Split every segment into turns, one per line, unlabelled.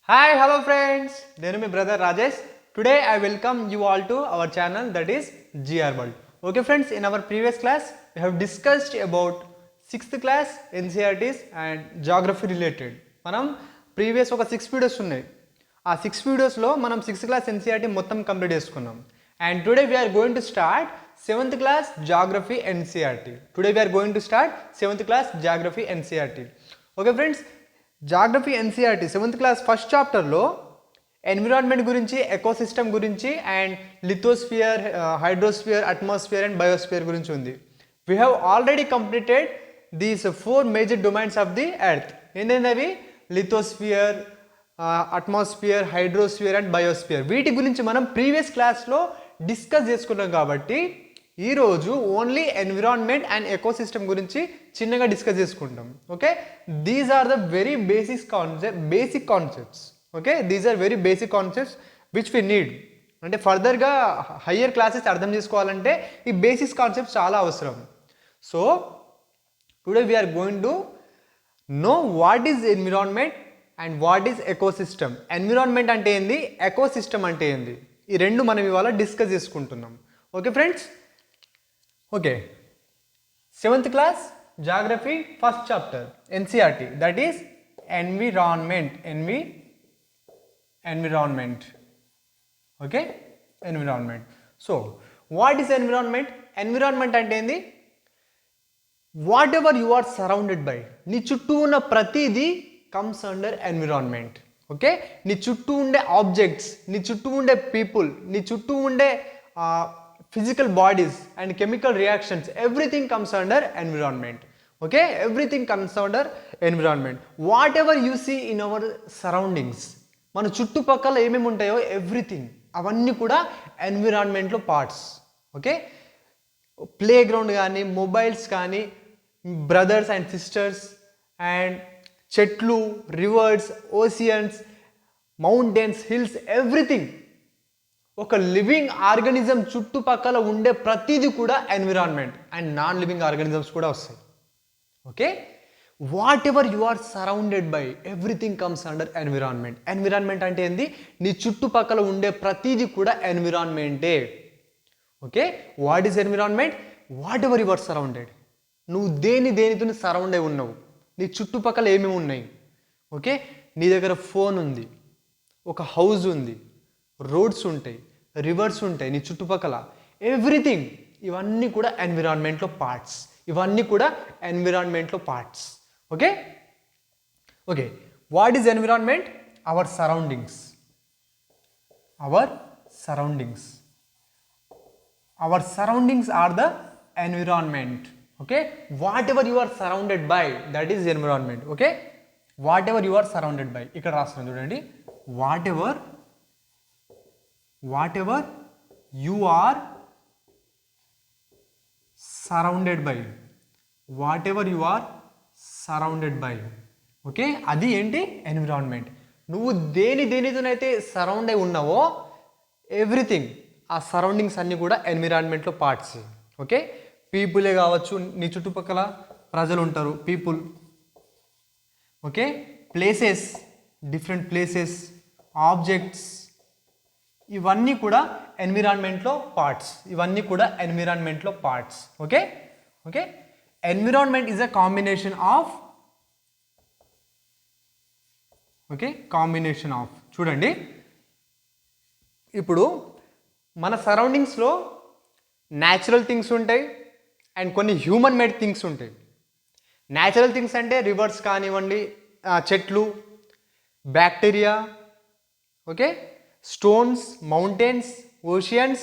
Hi, hello friends. This is my brother Rajesh. Today I welcome you all to our channel that is GR World. Okay friends, in our previous class we have discussed about 6th class NCERTs and geography related. మనం previous ఒక 6 videos ఉన్నాయి. ఆ 6 వీడియోస్లో మనం 6th class NCERT మొత్తం complete చేసుకున్నాం. And today we are going to start 7th class geography NCERT. Today we are going to start 7th class geography NCERT. Okay friends, geography NCERT 7th class first చాప్టర్లో environment గురించి, ecosystem గురించి and lithosphere, hydrosphere, atmosphere and biosphere గురించి ఉంది. We have already completed these 4 major domains of the earth. ఏంటంటే lithosphere, atmosphere, hydrosphere and biosphere. వీటి గురించి మనం previous క్లాస్లో డిస్కస్ చేసుకున్నాం కాబట్టి ఈరోజు ఓన్లీ ఎన్విరాన్మెంట్ అండ్ ఎకోసిస్టమ్ గురించి చిన్నగా డిస్కస్ చేసుకుంటాం. Okay, these are the very basic concepts. Okay, these are very basic concepts which we need. అంటే ఫర్దర్గా హయ్యర్ క్లాసెస్ అర్థం చేసుకోవాలంటే ఈ బేసిక్స్ కాన్సెప్ట్స్ చాలా అవసరం. So today we're going to know what is environment and what is ecosystem. Environment అంటే ఏంది, ecosystem అంటే ఏంది, ఈ రెండు మనం ఇవాళ డిస్కస్ చేసుకుంటున్నాం. Okay friends, okay, 7th class geography first chapter NCERT, that is environment. Okay, environment. So what is environment? Environment అంటే ఏంది, whatever you are surrounded by, నీ చుట్టూ ఉన్న ప్రతిదీ కమ్స్ అండర్ ఎన్విరాన్మెంట్. ఓకే, నీ చుట్టూ ఉండే ఆబ్జెక్ట్స్, నీ చుట్టూ ఉండే పీపుల్, నీ చుట్టూ ఉండే physical bodies and chemical reactions, everything comes under environment. Okay, everything comes under environment. Whatever you see in our surroundings, మన చుట్టుపక్కల ఏమేమి ఉంటాయో ఎవ్రీథింగ్, అవన్నీ కూడా ఎన్విరాన్మెంట్లో పార్ట్స్. ఓకే, ప్లే గ్రౌండ్ కానీ, మొబైల్స్ కానీ, బ్రదర్స్ అండ్ సిస్టర్స్ అండ్ చెట్లు, rivers, oceans, mountains, hills, everything. ఒక లివింగ్ ఆర్గానిజం చుట్టుపక్కల ఉండే ప్రతిదీ కూడా environment. And non living organisms కూడా వస్తాయి. Okay, whatever you are surrounded by, everything comes under environment. Environment అంటే ఏంది, నీ చుట్టుపక్కల ఉండే ప్రతిదీ కూడా ఎన్విరాన్మెంటే. Okay, what is environment? Whatever you are surrounded, నువ్వు దేనితో సరౌండ్ అయి ఉన్నావు, నీ చుట్టుపక్కల ఏమేమి ఉన్నాయి. ఓకే, నీ దగ్గర ఫోన్ ఉంది, ఒక హౌస్ ఉంది, రోడ్స్ ఉంటాయి, రివర్స్ ఉంటాయి నీ చుట్టుపక్కల, ఎవ్రీథింగ్, ఇవన్నీ కూడా ఎన్విరాన్మెంట్లో పార్ట్స్. ఇవన్నీ కూడా ఎన్విరాన్మెంట్లో parts. Okay, okay, what is environment? Our surroundings. Our surroundings are the environment. Okay, whatever you are surrounded by, that is environment. Okay, whatever you are surrounded by, ఇక్కడ రాస్తున్నాను చూడండి, whatever you are surrounded by, whatever you are surrounded by. Okay, అది ఏంటి, environment. నువ్వు దేనితోనైతే surround అయి ఉన్నావో everything, ఆ surroundings అన్నీ కూడా ఎన్విరాన్మెంట్లో పార్ట్స్. ఓకే, పీపులే కావచ్చు, నీ చుట్టుపక్కల ప్రజలు ఉంటారు, people. Okay, places, different places, objects, ఇవన్నీ కూడా ఎన్విరాన్మెంట్లో parts. Okay, okay, environment is a combination of చూడండి, ఇప్పుడు మన సరౌండింగ్స్లో న్యాచురల్ థింగ్స్ ఉంటాయి అండ్ కొన్ని హ్యూమన్ మేడ్ థింగ్స్ ఉంటాయి. న్యాచురల్ థింగ్స్ అంటే రివర్స్ కానివ్వండి, చెట్లు, bacteria, okay, stones, mountains, oceans,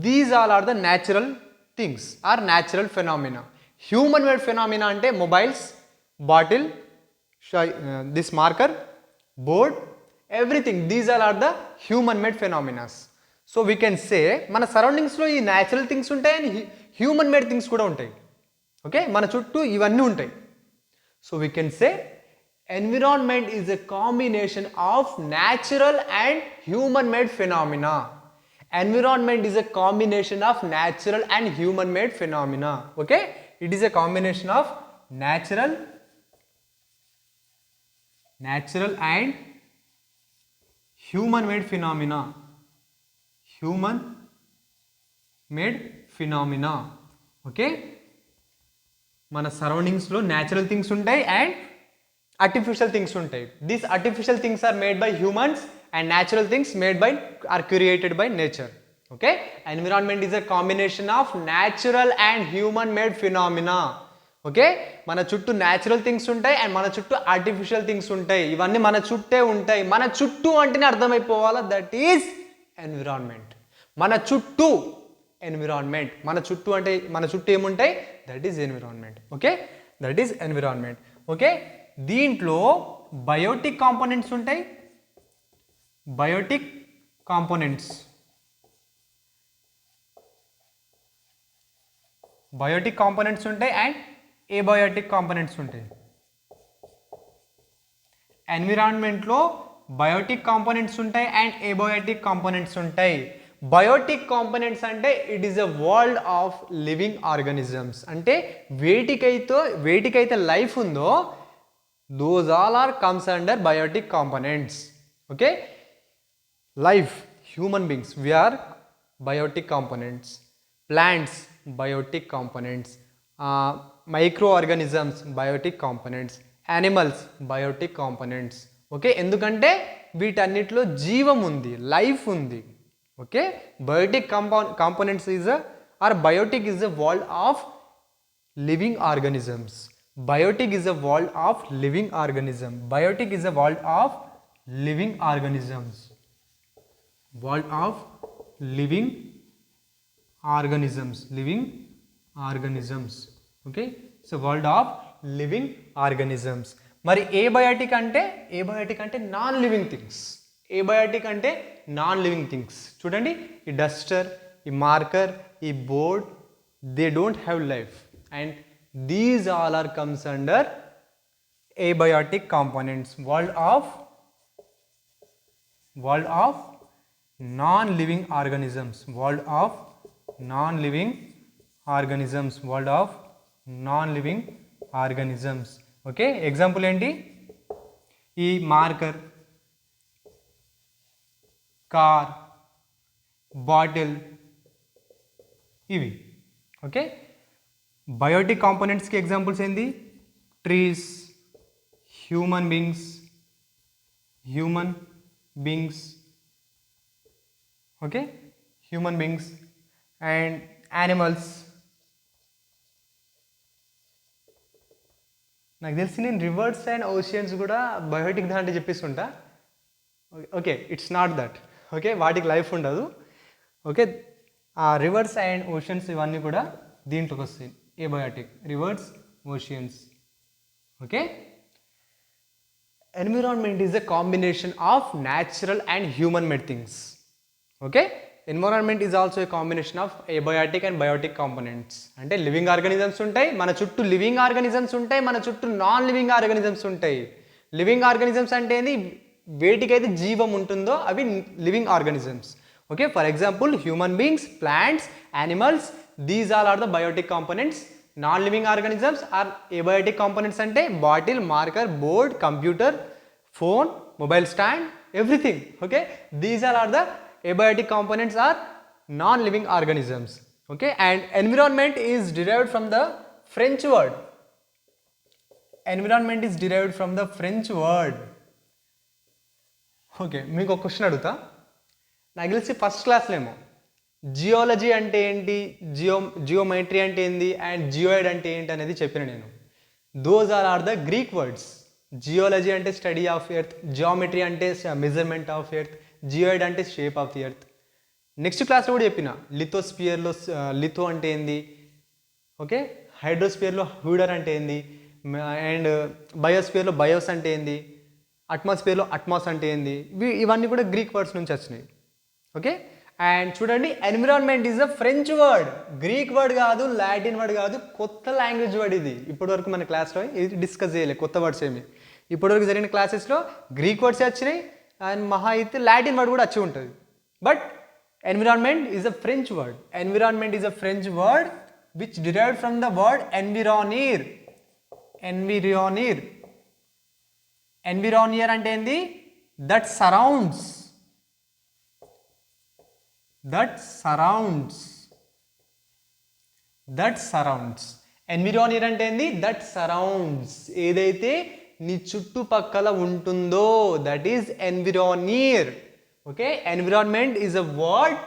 these all are the natural things or natural phenomena. Human made phenomena ante mobiles, bottle, this marker, board, everything, these all are the human made phenomena. So we can say mana surroundings lo ee natural things untayi and human made things kuda untayi. Okay, mana chuttu ivanni untayi. So we can say environment is a combination of natural and human made phenomena. Environment is a combination of natural and human made phenomena. Okay, it is a combination of natural and human made phenomena, human made phenomena. Okay, మన సరౌండింగ్స్లో natural things ఉంటాయి and artificial things ఉంటాయి. These artificial things are made by humans and natural things are created by nature. Okay, environment is a combination of natural and human made phenomena. Okay, మన చుట్టూ natural things ఉంటాయి and మన చుట్టూ artificial things ఉంటాయి. ఇవన్నీ మన చుట్టే ఉంటాయి. మన చుట్టూ అంటేనే అర్థమైపోవాలా, దట్ ఈజ్ ఎన్విరాన్మెంట్. మన చుట్టూ ఎన్విరాన్మెంట్, మన చుట్టూ అంటే మన చుట్టూ ఏముంటాయి, that is environment. Okay, that is environment. Okay, దీంట్లో బయోటిక్ కాంపోనెంట్స్ ఉంటాయి, బయోటిక్ కాంపోనెంట్స్, బయోటిక్ కాంపోనెంట్స్ ఉంటాయి అండ్ ఏబయోటిక్ కాంపోనెంట్స్ ఉంటాయి. ఎన్విరాన్మెంట్లో బయోటిక్ కాంపోనెంట్స్ ఉంటాయి అండ్ ఏబయోటిక్ కాంపోనెంట్స్ ఉంటాయి. బయోటిక్ కాంపోనెంట్స్ అంటే it is a world of living organisms. అంటే వేటికైతే life ఉందో those all are comes under biotic components. Okay, life, human beings, we are biotic components. Plants, biotic components. Microorganisms, biotic components. Animals, biotic components. Okay, ఎందుకంటే వీటన్నిటిలో జీవం ఉంది, life ఉంది. Okay, biotic components is or biotic is a world of living organisms. Biotic is a world of living organism. Biotic is a world of living organisms. World of living organisms. Living organisms. Okay, so world of living organisms. మరి abiotic అంటే non living things. Abiotic అంటే non living things. చూడండి, ఈ Duster, ఈ marker, ఈ board, they don't have life and these all are comes under abiotic components. World of non-living organisms. World of non-living organisms. World of non-living organisms. Okay, example enti ee marker, car, bottle, ivi. Okay, biotic కాంపోనెంట్స్కి examples ఏంది, trees, human beings. Okay, human beings and animals. నాకు తెలిసి నేను rivers and oceans కూడా biotic దాంట్లో చెప్పిస్తుంటా. Okay, it's not that. Okay, వాటికి life ఉండదు. ఓకే, ఆ రివర్స్ అండ్ ఓషియన్స్ ఇవన్నీ కూడా దీంట్లోకి వస్తాయి. Abiotic, rivers, oceans. Okay, environment is a combination of natural and human made things. Okay, environment is also a combination of abiotic and biotic components. అంటే living organisms ఉంటాయి, మన చుట్టూ living organisms ఉంటాయి, మన చుట్టూ నాన్ లివింగ్ ఆర్గానిజమ్స్ ఉంటాయి. Living organisms అంటే ఏంది, వేటికైతే జీవం ఉంటుందో అవి living organisms. Okay, for example human beings, plants, animals, these all are the biotic components. Non-living organisms are abiotic components ante bottle, marker, board, computer, phone, mobile stand, everything. Okay, these all are the abiotic components are non-living organisms. Okay, and environment is derived from the French word. Environment is derived from the French word. Okay, మీకు ఒక question అడుగుతా. నాకు తెలిసి first క్లాస్లో ఏమో geology అంటే ఏంటి, geometry అంటే ఏంది అండ్ జియోయిడ్ అంటే ఏంటి అనేది చెప్పిన నేను. Those are the Greek words. Geology అంటే స్టడీ ఆఫ్ ఎర్త్, జియోమెట్రీ అంటే మెజర్మెంట్ ఆఫ్ ఎర్త్, జియోయిడ్ అంటే shape of the earth. Next క్లాస్లో కూడా చెప్పిన లిథోస్పియర్లో లిథో అంటే ఏంది, ఓకే, హైడ్రోస్పియర్లో హ్యూడర్ అంటే ఏంది, అండ్ బయోస్పియర్లో బయోస్ అంటే ఏంది, అట్మాస్ఫియర్లో అట్మాస్ అంటే ఏంది. ఇవన్నీ కూడా గ్రీక్ వర్డ్స్ నుంచి వచ్చినాయి. ఓకే, అండ్ చూడండి, environment is a French word, Greek word కాదు, లాటిన్ వర్డ్ కాదు, కొత్త లాంగ్వేజ్ వర్డ్ ఇది. ఇప్పటివరకు మన క్లాస్లో ఇది డిస్కస్ చేయలేదు, కొత్త వర్డ్స్ ఏమి. ఇప్పటివరకు జరిగిన క్లాసెస్లో గ్రీక్ వర్డ్స్ వచ్చినాయి అండ్ మహా అయితే లాటిన్ వర్డ్ కూడా వచ్చి ఉంటుంది. But environment is a French word. Environment is a French word which derived from the word environner. Environner అంటే ఏంది, that surrounds that surrounds. Environner అంటే ఏంది? దట్ సరౌండ్స్, ఏదైతే నీ చుట్టుపక్కల ఉంటుందో, that is environner. Okay, environment is a word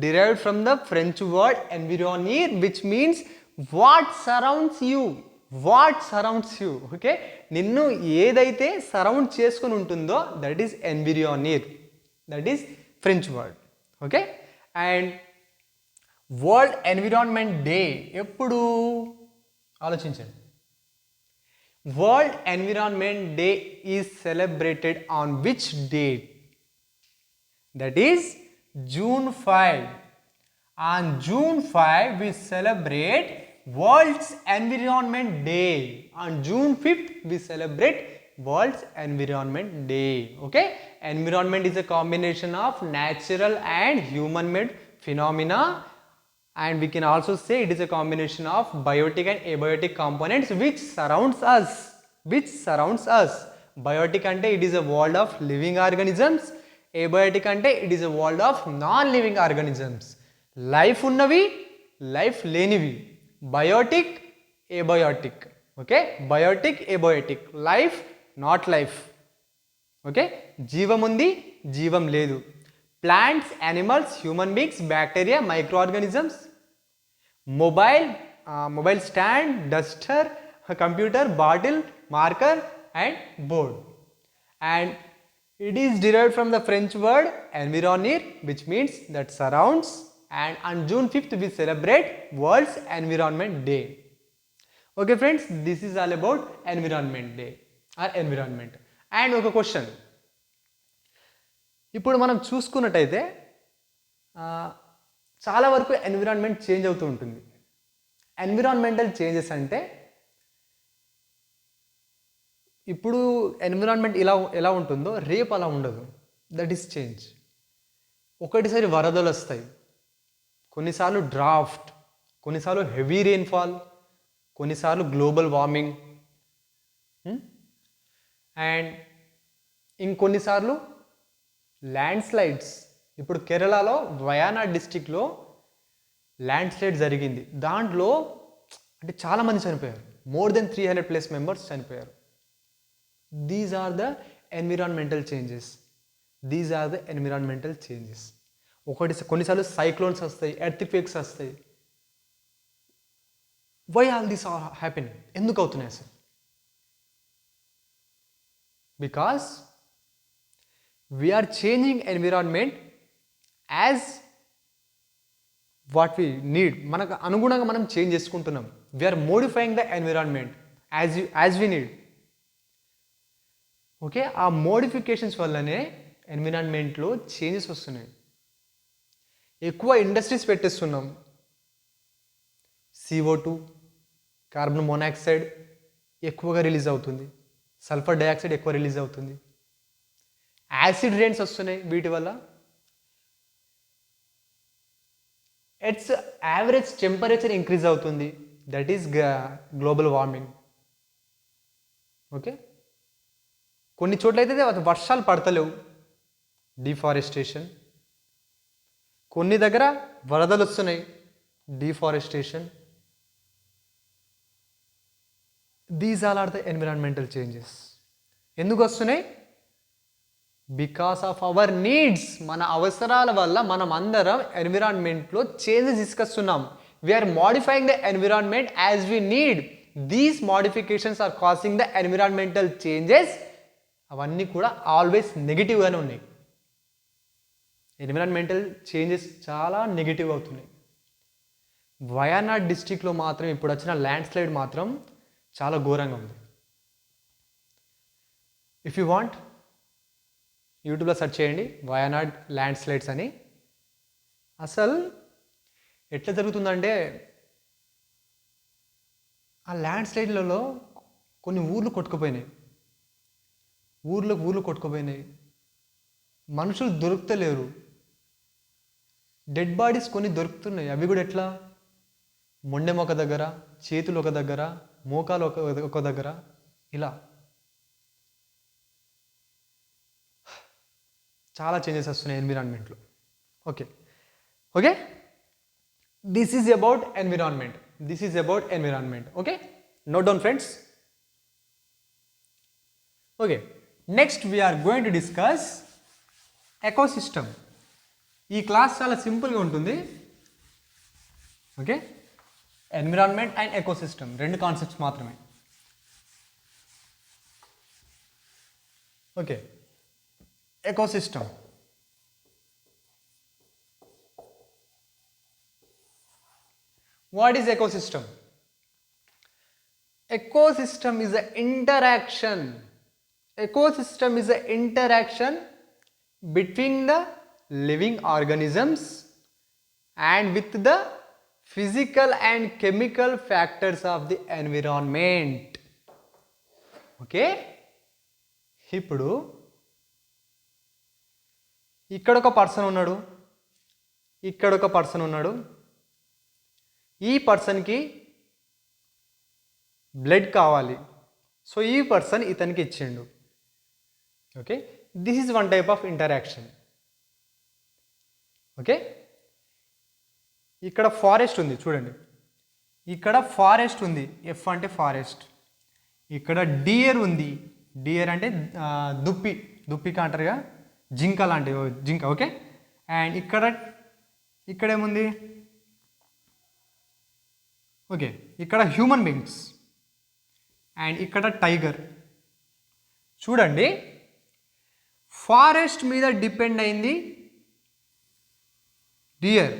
derived from the French word environner, which means what surrounds you. Okay, నిన్ను ఏదైతే సరౌండ్ చేసుకుని ఉంటుందో that is environner, that is French word. Okay, and world environment day ఎప్పుడు? ఆలోచించండి. World environment day is celebrated on which date? That is June 5. On June 5 we celebrate World's Environment Day. On June 5th we celebrate World's Environment Day. Okay, environment is a combination of natural and human made phenomena, and we can also say it is a combination of biotic and abiotic components which surrounds us. Biotic ante it is a world of living organisms. Abiotic అంటే it is a world of non living organisms. Life ఉన్నవి, life లేనివి. Biotic, abiotic. Okay, biotic, abiotic. Life, not life. Okay, జీవం ఉంది, జీవం లేదు. Plants, animals, human beings, bacteria, micro organisms. Mobile stand, duster, computer, bottle, marker and board. And it is derived from the French word environner, which means that surrounds. And on June 5th we celebrate World's Environment Day. Okay friends, this is all about Environment Day or environment. And ఒక question, ఇప్పుడు మనం చూసుకున్నట్టయితే చాలా వరకు environment change అవుతూ ఉంటుంది. Environmental changes అంటే ఇప్పుడు ఎన్విరాన్మెంట్ ఎలా ఉంటుందో రేపు అలా ఉండదు. That is change. ఒకటిసారి వరదలు వస్తాయి, కొన్నిసార్లు డ్రాఫ్ట్, కొన్నిసార్లు హెవీ రెయిన్ఫాల్, కొన్నిసార్లు గ్లోబల్ వార్మింగ్, అండ్ ఇంకొన్నిసార్లు ల్యాండ్ స్లైడ్స్. ఇప్పుడు కేరళలో వయనాడ్ డిస్టిక్లో ల్యాండ్ స్లైడ్ జరిగింది. దాంట్లో అంటే చాలామంది చనిపోయారు. మోర్ దెన్ 300+ మెంబర్స్ చనిపోయారు. These are the environmental changes. కొన్నిసార్లు సైక్లోన్స్ వస్తాయి, ఎర్త్క్వేక్స్ వస్తాయి. Why all this are happen? ఎందుకు అవుతున్నాయి అసలు? Because we're changing environment as what we need. మనకు అనుగుణంగా మనం చేంజ్ చేసుకుంటున్నాం. We're modifying the environment as we need. Okay, ఆ మోడిఫికేషన్స్ వల్లనే ఎన్విరాన్మెంట్లో చేంజెస్ వస్తున్నాయి. ఎక్కువ ఇండస్ట్రీస్ పెట్టేస్తున్నాం. CO2, కార్బన్ మోనాక్సైడ్ ఎక్కువగా రిలీజ్ అవుతుంది. సల్ఫర్ డైఆక్సైడ్ ఎక్కువ రిలీజ్ అవుతుంది. యాసిడ్ రెయిన్స్ వస్తున్నాయి వీటి వల్ల. ఎట్స్ యావరేజ్ టెంపరేచర్ ఇంక్రీజ్ అవుతుంది. That is global warming. Okay, కొన్ని చోట్ల అయితే వర్షాలు పడతలేవు, డిఫారెస్టేషన్. కొన్ని దగ్గర వరదలు వస్తున్నాయి, deforestation. These all are the environmental changes. ఎందుకు వస్తున్నాయి? Because of our needs. మన అవసరాల వల్ల మనం అందరం ఎన్విరాన్మెంట్లో చేంజెస్ తీసుకొస్తున్నాం. We're modifying the environment as we need. These modifications are causing the environmental changes. అవన్నీ కూడా ఆల్వేస్ నెగిటివ్గానే ఉన్నాయి. ఎన్విరాన్మెంటల్ చేంజెస్ చాలా నెగిటివ్ అవుతున్నాయి. వయనాడ్ డిస్టిక్లో మాత్రం ఇప్పుడు వచ్చిన ల్యాండ్ స్లైడ్ మాత్రం చాలా ఘోరంగా ఉంది. ఇఫ్ యూ వాంట్ యూట్యూబ్లో సెర్చ్ చేయండి వయనాడ్ ల్యాండ్ స్లైడ్స్ అని. అసలు ఎట్లా జరుగుతుందంటే ఆ ల్యాండ్ స్లైడ్లలో కొన్ని ఊర్లు కొట్టుకుపోయినాయి. ఊర్లు కొట్టుకుపోయినాయి. మనుషులు దొరుకుతలేరు. డెడ్ బాడీస్ కొన్ని దొరుకుతున్నాయి. అవి కూడా ఎట్లా? మొండెం ఒక దగ్గర, చేతులు ఒక దగ్గర, మోకాలు ఒక దగ్గర, ఇలా చాలా చేంజెస్ వస్తున్నాయి ఎన్విరాన్మెంట్లో. Okay okay, this is about environment. This is about environment. Okay, note down friends. Okay, next we are going to discuss ecosystem. ఈ క్లాస్ చాలా సింపుల్గా ఉంటుంది. ఓకే, ఎన్విరాన్మెంట్ అండ్ ఎకోసిస్టమ్ రెండు కాన్సెప్ట్స్ మాత్రమే. Okay, ecosystem. What is ecosystem? Ecosystem is an interaction. Ecosystem is an interaction between the living organisms and with the physical and chemical factors of the environment. Okay? ఇప్పుడు ఇక్కడ ఒక person ఉన్నాడు, ఇక్కడ ఒక person ఉన్నాడు. ఈ పర్సన్కి బ్లడ్ కావాలి, సో ఈ పర్సన్ ఇతనికి ఇచ్చిండు. Okay, this is one type of interaction. Okay, ఇక్కడ ఫారెస్ట్ ఉంది చూడండి, ఇక్కడ ఫారెస్ట్ ఉంది, ఎఫ్ అంటే ఫారెస్ట్. ఇక్కడ డియర్ ఉంది, డియర్ అంటే దుప్పి, దుప్పిక అంటారుగా, జింక లాంటివి, జింక. ఓకే, అండ్ ఇక్కడ ఏముంది? ఓకే, ఇక్కడ హ్యూమన్ బీయింగ్స్ అండ్ ఇక్కడ టైగర్. చూడండి, ఫారెస్ట్ మీద డిపెండ్ అయింది డియర్,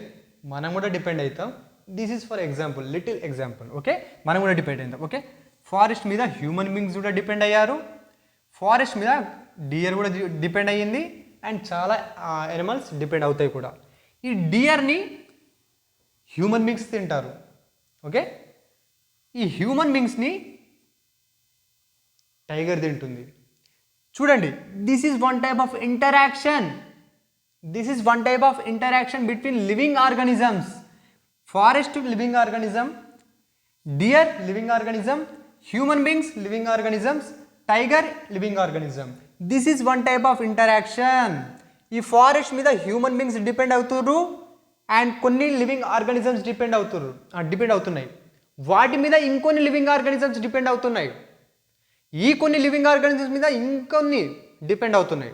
మనం కూడా డిపెండ్ అవుతాం. This is for example, little example. Okay, మనం కూడా డిపెండ్ అవుతాం. ఓకే, ఫారెస్ట్ మీద హ్యూమన్ బీయింగ్స్ కూడా డిపెండ్ అయ్యారు, ఫారెస్ట్ మీద డియర్ కూడా డిపెండ్ అయ్యింది, అండ్ చాలా యానిమల్స్ డిపెండ్ అవుతాయి కూడా. ఈ డియర్ని హ్యూమన్ బీయింగ్స్ తింటారు. ఓకే, ఈ హ్యూమన్ బీయింగ్స్ని టైగర్ తింటుంది. చూడండి, this is one type of interaction. This is one type of interaction between living organisms. Forest living organism, dear living organism, human beings living organisms, tiger living organism. This is one type of interaction. ఈ forest మీద human beings depend అవుతుర్రు and కొన్ని living organisms depend అవుతున్నాయి. వాటి మీద ఇంకొన్ని living organisms depend అవుతున్నాయి. ఈ కొన్ని లివింగ్ ఆర్గానిజమ్స్ మీద ఇంకొన్ని డిపెండ్ అవుతున్నాయి.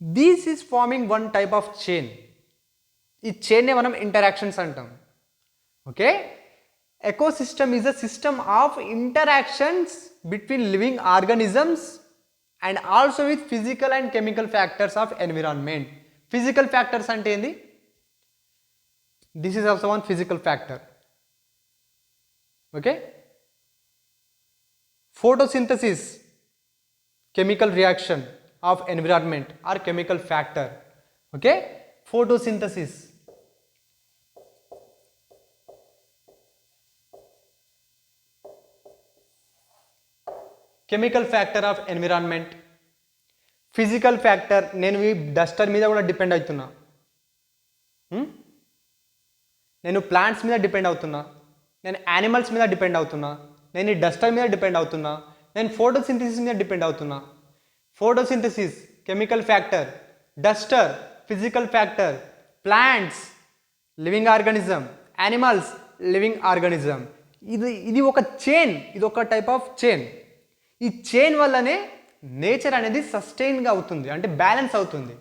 This is farming one type of chain. ఈ చైన్నే మనం ఇంటరాక్షన్స్ అంటాం. Okay, ecosystem is a system of interactions between living organisms and also with physical and chemical factors of environment. Physical factors అంటే ఏంది? This is also one physical factor. Okay, photosynthesis, chemical reaction of environment or chemical factor. Okay, photosynthesis. Chemical factor of environment. Physical factor, నేను ఈ Duster మీద కూడా depend అవుతున్నా, నేను plants మీద depend అవుతున్నా, నేను యానిమల్స్ మీద డిపెండ్ అవుతున్నా, నేను ఈ డస్టర్ మీద డిపెండ్ అవుతున్నా, నేను ఫోటోసింథసిస్ మీద డిపెండ్ అవుతున్నా. Photosynthesis chemical factor, Duster physical factor, plants living organism, animals living organism. ఇది ఒక చైన్, ఇది ఒక టైప్ ఆఫ్ చైన్. ఈ చైన్ వల్లనే నేచర్ అనేది సస్టైన్గా అవుతుంది, అంటే బ్యాలెన్స్ అవుతుంది.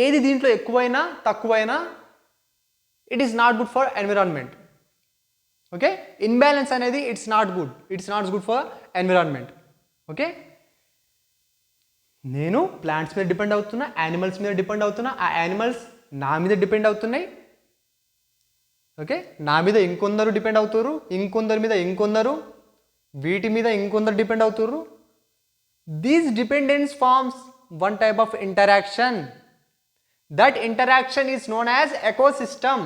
ఏది దీంట్లో ఎక్కువైనా తక్కువైనా it is not good for environment. Okay, imbalance అనేది it's not good for environment. Okay, నేను ప్లాంట్స్ మీద డిపెండ్ అవుతున్నా, యానిమల్స్ మీద డిపెండ్ అవుతున్నా, ఆ యానిమల్స్ నా మీద డిపెండ్ అవుతున్నాయి. ఓకే, నా మీద ఇంకొందరు డిపెండ్ అవుతారు, ఇంకొందరి మీద ఇంకొందరు, వీటి మీద ఇంకొందరు డిపెండ్ అవుతారు. These dependence forms one type of interaction. That interaction is known as ecosystem.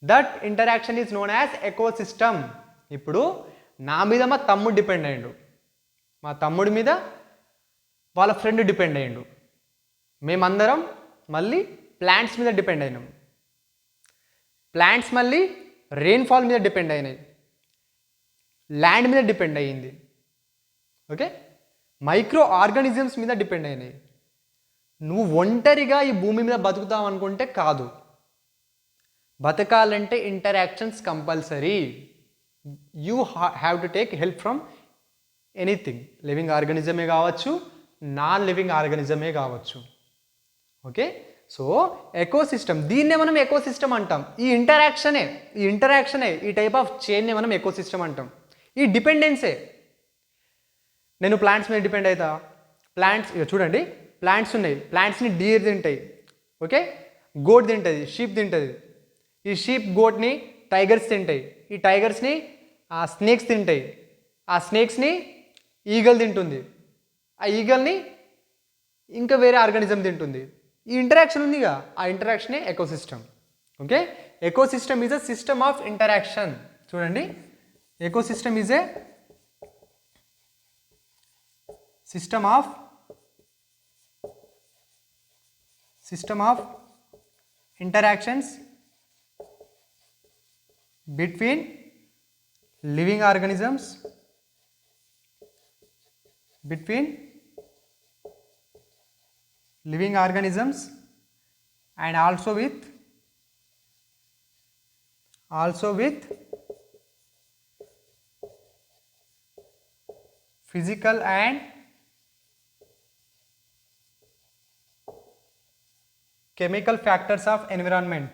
That interaction is known as ecosystem. ఇప్పుడు నా మీద మా తమ్ముడు డిపెండ్ అయ్యిండు, మా తమ్ముడి మీద వాళ్ళ ఫ్రెండ్ డిపెండ్ అయ్యిండు, మేమందరం మళ్ళీ ప్లాంట్స్ మీద డిపెండ్ అయినాం, ప్లాంట్స్ మళ్ళీ రెయిన్ఫాల్ మీద డిపెండ్ అయినాయి, ల్యాండ్ మీద డిపెండ్ అయ్యింది. ఓకే, మైక్రో ఆర్గానిజమ్స్ మీద డిపెండ్ అయినాయి, నువ్వు ఒంటరిగా ఈ భూమి మీద బతుకుతావు అనుకుంటే కాదు. బతకాలంటే interactions compulsory. You have to take help from anything, living ఆర్గానిజమే కావచ్చు, నాన్ లివింగ్ ఆర్గానిజమే కావచ్చు. ఓకే, సో ఎకోసిస్టమ్, దీన్నే మనం ఎకోసిస్టమ్ అంటాం. ఈ ఇంటరాక్షనే ఈ టైప్ ఆఫ్ చైన్నే మనం ఎకోసిస్టమ్ అంటాం. ఈ డిపెండెన్సే. నేను ప్లాంట్స్ మీద డిపెండ్ అవుతా. ప్లాంట్స్ ఇక చూడండి, ప్లాంట్స్ ఉన్నాయి, ప్లాంట్స్ని డీర్ తింటాయి. ఓకే, గోట్ తింటుంది, షీప్ తింటుంది. ఈ షీప్ గోట్ని టైగర్స్ తింటాయి, ఈ టైగర్స్ని స్నేక్స్ తింటాయి, ఆ స్నేక్స్ని ఈగల్ తింటుంది, ఆ ఈగల్ని ఇంకా వేరే ఆర్గానిజం తింటుంది. ఈ ఇంటరాక్షన్ ఉందిగా, ఆ ఇంటరాక్షనే ecosystem. Okay, ecosystem is a system of interaction. చూడండి, ecosystem is a system of interactions between living organisms, and also with physical and chemical factors of environment.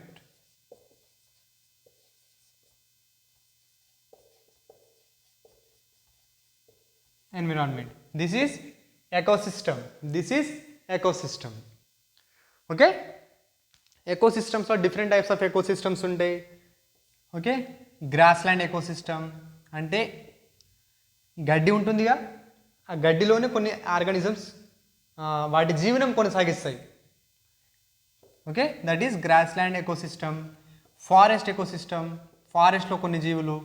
This is ecosystem. Okay, ecosystems are different types of ecosystems ఉంటాయి. Okay, గ్రాస్లాండ్ ecosystem అంటే గడ్డి ఉంటుందిగా, ఆ గడ్డిలోనే కొన్ని organisms వాటి జీవనం కొనసాగిస్తాయి. Okay, that is grassland ecosystem. Forest ecosystem, ఫారెస్ట్లో కొన్ని జీవులు.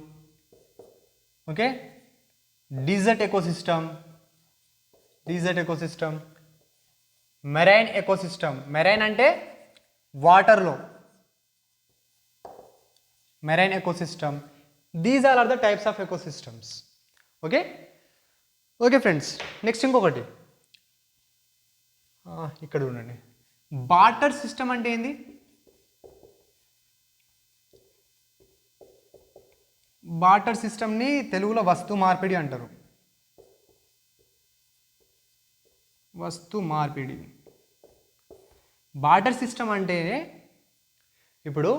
Okay, desert ecosystem. Marine ecosystem, marine అంటే వాటర్లో, marine ecosystem. These are the types of ecosystems. Okay friends, next ఇంకొకటి ఇక్కడ ఉండండి. బార్టర్ సిస్టమ్ అంటే ఏంది? బార్టర్ సిస్టమ్ని తెలుగులో వస్తు మార్పిడి అంటారు. బార్టర్ సిస్టమ్ అంటే ఇప్పుడు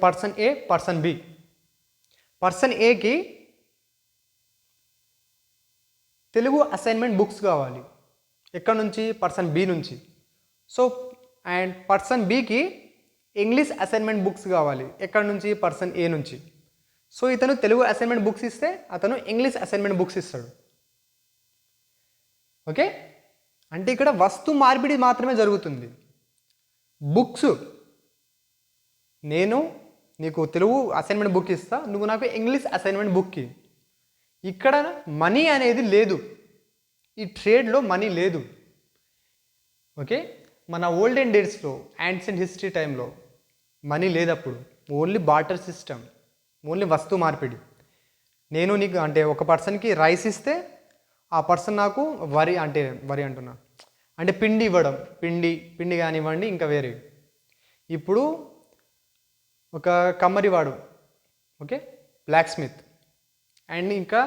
person A, person B. Person ఏకి తెలుగు అసైన్మెంట్ బుక్స్ కావాలి. ఎక్కడ నుంచి? పర్సన్ బి నుంచి. సో అండ్ పర్సన్ బికి ఇంగ్లీష్ అసైన్మెంట్ బుక్స్ కావాలి. ఎక్కడ నుంచి? పర్సన్ ఏ నుంచి. సో ఇతను తెలుగు అసైన్మెంట్ బుక్స్ ఇస్తే అతను ఇంగ్లీష్ అసైన్మెంట్ బుక్స్ ఇస్తాడు. ఓకే, అంటే ఇక్కడ వస్తు మార్పిడి మాత్రమే జరుగుతుంది. బుక్స్, నేను నీకు తెలుగు అసైన్మెంట్ బుక్ ఇస్తా, నువ్వు నాకు ఇంగ్లీష్ అసైన్మెంట్ బుక్కి. ఇక్కడ మనీ అనేది లేదు, ఈ ట్రేడ్లో మనీ లేదు. ఓకే, మన ఓల్డెన్ డేస్లో, యాన్షియంట్ హిస్టరీ టైంలో మనీ లేదప్పుడు. ఓన్లీ బార్టర్ సిస్టమ్, ఓన్లీ వస్తు మార్పిడి. నేను నీకు అంటే ఒక పర్సన్కి రైస్ ఇస్తే ఆ పర్సన్ నాకు వరి అంటున్నా అంటే పిండి ఇవ్వడం, పిండి కానివ్వండి, ఇంకా వేరే. ఇప్పుడు ఒక కమ్మరివాడు, ఓకే, బ్లాక్ స్మిత్, అండ్ ఇంకా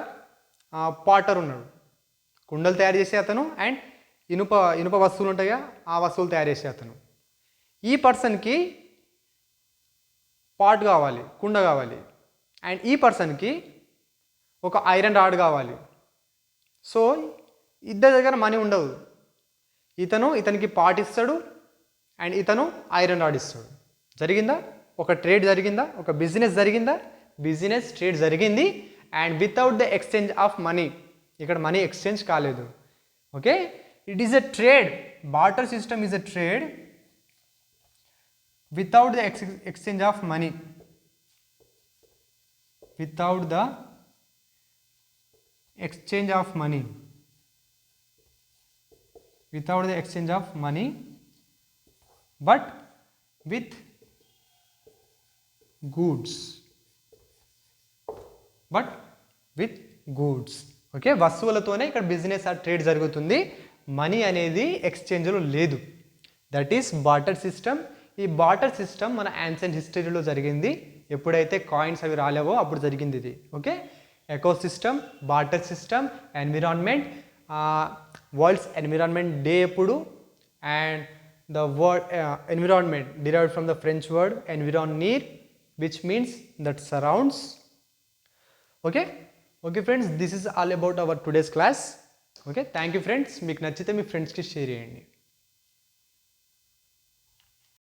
పాటర్ ఉన్నాడు, కుండలు తయారు చేసే అతను, అండ్ ఇనుప వస్తువులు ఉంటాయిగా, ఆ వస్తువులు తయారు చేసే అతను. ఈ పర్సన్కి పాట్ కావాలి, కుండ కావాలి, అండ్ ఈ పర్సన్కి ఒక ఐరన్ రాడ్ కావాలి. సో ఇద్దరి దగ్గర మనీ ఉండదు. ఇతనికి పాట్ ఇస్తాడు, అండ్ ఇతను ఐరన్ రాడ్ ఇస్తాడు. జరిగిందా? ఒక ట్రేడ్ జరిగిందా? ఒక బిజినెస్ జరిగిందా? ట్రేడ్ జరిగింది. And without the exchange of money, ఇక్కడ మనీ ఎక్స్చేంజ్ కాలేదు. Okay, it is a trade. Barter system is a trade without the exchange of money. Without the exchange of money, but with goods. Okay, వస్తువులతోనే ఇక్కడ business or trade జరుగుతుంది, money అనేది ఎక్స్చేంజ్లో లేదు. That is barter system. ఈ barter system మన ancient హిస్టరీలో జరిగింది. ఎప్పుడైతే కాయిన్స్ అవి రాలేవో అప్పుడు జరిగింది ఇది. Okay, ecosystem, barter system, environment. World's environment day ఎప్పుడు, and the word environment derived from the French word environner, which means that surrounds. Okay, okay friends, this is all about our today's class. Okay, thank you friends. మీకు నచ్చితే మీ ఫ్రెండ్స్కి share చేయండి.